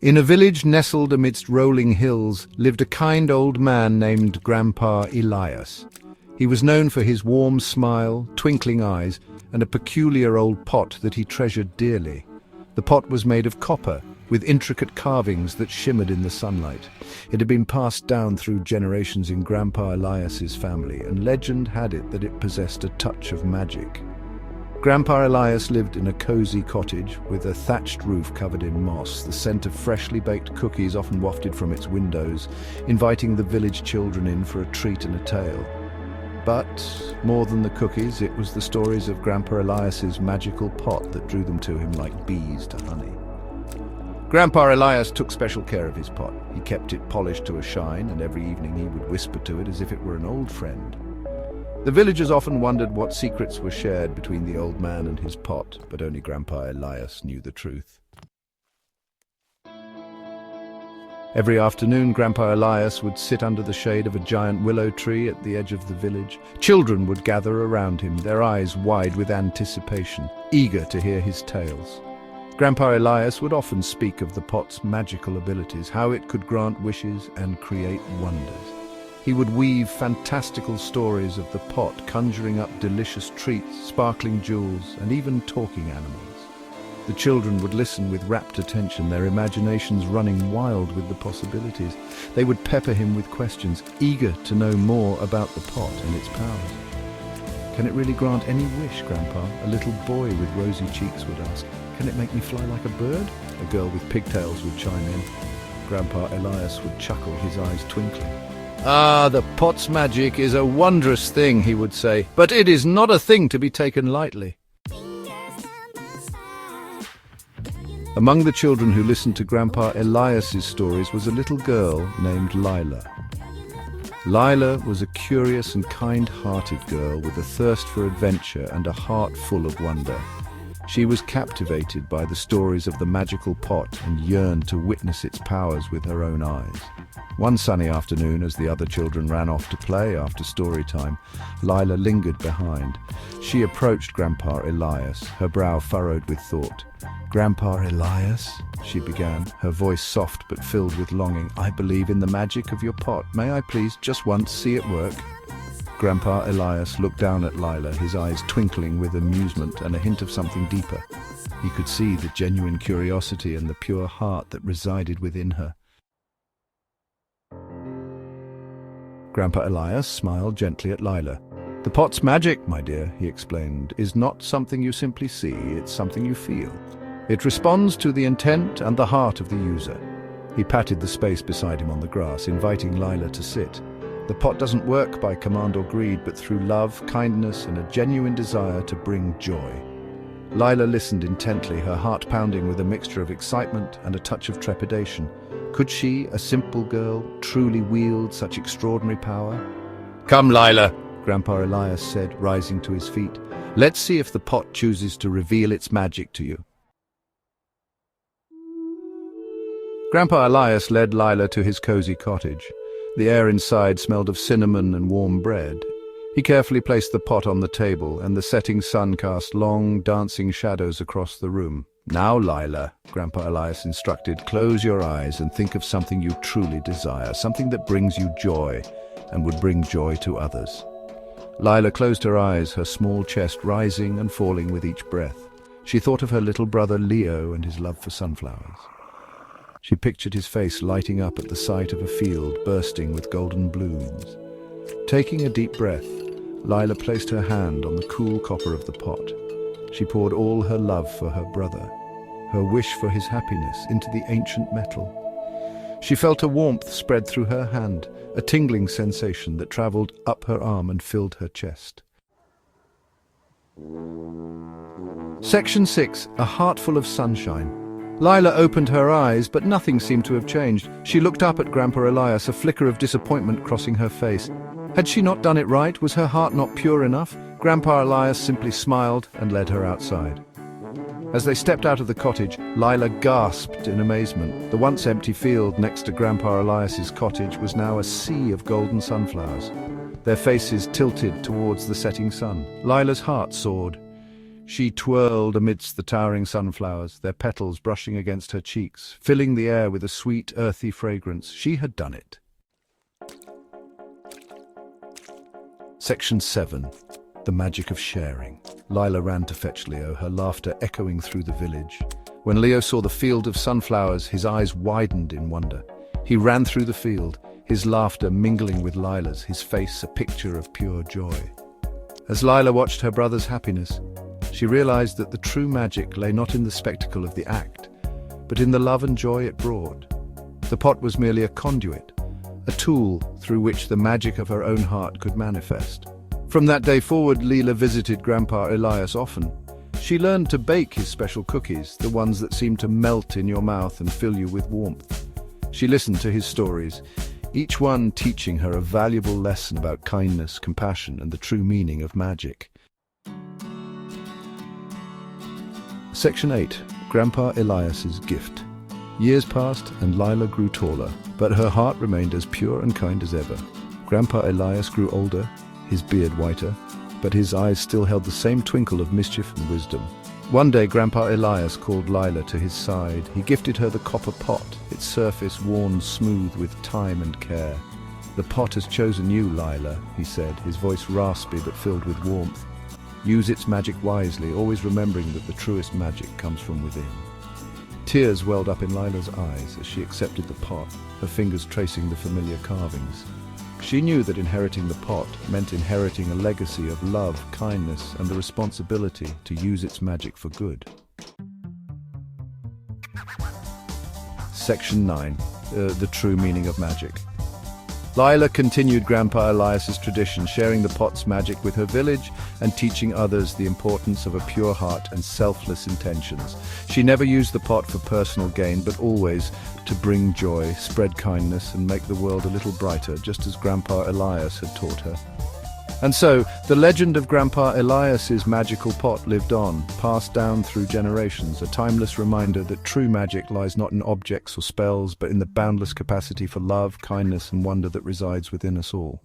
In a village nestled amidst rolling hills lived a kind old man named Grandpa Elias. He was known for his warm smile, twinkling eyes, and a peculiar old pot that he treasured dearly. The pot was made of copper, with intricate carvings that shimmered in the sunlight. It had been passed down through generations in Grandpa Elias's family, and legend had it that it possessed a touch of magic. Grandpa Elias lived in a cozy cottage with a thatched roof covered in moss. The scent of freshly baked cookies often wafted from its windows, inviting the village children in for a treat and a tale. But more than the cookies, it was the stories of Grandpa Elias's magical pot that drew them to him like bees to honey. Grandpa Elias took special care of his pot. He kept it polished to a shine, and every evening he would whisper to it as if it were an old friend. The villagers often wondered what secrets were shared between the old man and his pot, but only Grandpa Elias knew the truth. Every afternoon, Grandpa Elias would sit under the shade of a giant willow tree at the edge of the village. Children would gather around him, their eyes wide with anticipation, eager to hear his tales. Grandpa Elias would often speak of the pot's magical abilities, how it could grant wishes and create wonders. He would weave fantastical stories of the pot, conjuring up delicious treats, sparkling jewels, and even talking animals. The children would listen with rapt attention, their imaginations running wild with the possibilities. They would pepper him with questions, eager to know more about the pot and its powers. "Can it really grant any wish, Grandpa?" a little boy with rosy cheeks would ask. "Can it make me fly like a bird?" a girl with pigtails would chime in. Grandpa Elias would chuckle, his eyes twinkling. "Ah, the pot's magic is a wondrous thing," he would say, "but it is not a thing to be taken lightly." Among the children who listened to Grandpa Elias's stories was a little girl named Lila. Lila was a curious and kind-hearted girl with a thirst for adventure and a heart full of wonder. She was captivated by the stories of the magical pot and yearned to witness its powers with her own eyes. One sunny afternoon, as the other children ran off to play after story time, Lila lingered behind. She approached Grandpa Elias, her brow furrowed with thought. "Grandpa Elias," she began, her voice soft but filled with longing, "I believe in the magic of your pot. May I please just once see it work?" Grandpa Elias looked down at Lila, his eyes twinkling with amusement and a hint of something deeper. He could see the genuine curiosity and the pure heart that resided within her. Grandpa Elias smiled gently at Lila. "The pot's magic, my dear," he explained, "is not something you simply see, it's something you feel. It responds to the intent and the heart of the user." He patted the space beside him on the grass, inviting Lila to sit. "The pot doesn't work by command or greed, but through love, kindness, and a genuine desire to bring joy." Lila listened intently, her heart pounding with a mixture of excitement and a touch of trepidation. Could she, a simple girl, truly wield such extraordinary power? "Come, Lila," Grandpa Elias said, rising to his feet. "Let's see if the pot chooses to reveal its magic to you." Grandpa Elias led Lila to his cozy cottage. The air inside smelled of cinnamon and warm bread. He carefully placed the pot on the table, and the setting sun cast long, dancing shadows across the room. "Now, Lila," Grandpa Elias instructed, "close your eyes and think of something you truly desire, something that brings you joy and would bring joy to others." Lila closed her eyes, her small chest rising and falling with each breath. She thought of her little brother Leo and his love for sunflowers. She pictured his face lighting up at the sight of a field bursting with golden blooms. Taking a deep breath, Lila placed her hand on the cool copper of the pot. She poured all her love for her brother, her wish for his happiness, into the ancient metal. She felt a warmth spread through her hand, a tingling sensation that traveled up her arm and filled her chest. Section 6. A Heart Full of Sunshine. Lila opened her eyes, but nothing seemed to have changed. She looked up at Grandpa Elias, a flicker of disappointment crossing her face. Had she not done it right? Was her heart not pure enough? Grandpa Elias simply smiled and led her outside. As they stepped out of the cottage, Lila gasped in amazement. The once empty field next to Grandpa Elias's cottage was now a sea of golden sunflowers, their faces tilted towards the setting sun. Lila's heart soared. She twirled amidst the towering sunflowers, their petals brushing against her cheeks, filling the air with a sweet, earthy fragrance. She had done it. Section 7. The Magic of Sharing. Lila ran to fetch Leo, her laughter echoing through the village. When Leo saw the field of sunflowers, his eyes widened in wonder. He ran through the field, his laughter mingling with Lila's, his face a picture of pure joy. As Lila watched her brother's happiness, she realized that the true magic lay not in the spectacle of the act, but in the love and joy it brought. The pot was merely a conduit, a tool through which the magic of her own heart could manifest. From that day forward, Lila visited Grandpa Elias often. She learned to bake his special cookies, the ones that seem to melt in your mouth and fill you with warmth. She listened to his stories, each one teaching her a valuable lesson about kindness, compassion, and the true meaning of magic. Section 8. Grandpa Elias's Gift. Years passed and Lila grew taller, but her heart remained as pure and kind as ever. Grandpa Elias grew older, his beard whiter, but his eyes still held the same twinkle of mischief and wisdom. One day Grandpa Elias called Lila to his side. He gifted her the copper pot, its surface worn smooth with time and care. "The pot has chosen you, Lila," he said, his voice raspy but filled with warmth. "Use its magic wisely, always remembering that the truest magic comes from within." Tears welled up in Lila's eyes as she accepted the pot, her fingers tracing the familiar carvings. She knew that inheriting the pot meant inheriting a legacy of love, kindness, and the responsibility to use its magic for good. Section 9. The True Meaning of Magic. Lila continued Grandpa Elias's tradition, sharing the pot's magic with her village and teaching others the importance of a pure heart and selfless intentions. She never used the pot for personal gain, but always to bring joy, spread kindness, and make the world a little brighter, just as Grandpa Elias had taught her. And so, the legend of Grandpa Elias's magical pot lived on, passed down through generations, a timeless reminder that true magic lies not in objects or spells, but in the boundless capacity for love, kindness, and wonder that resides within us all.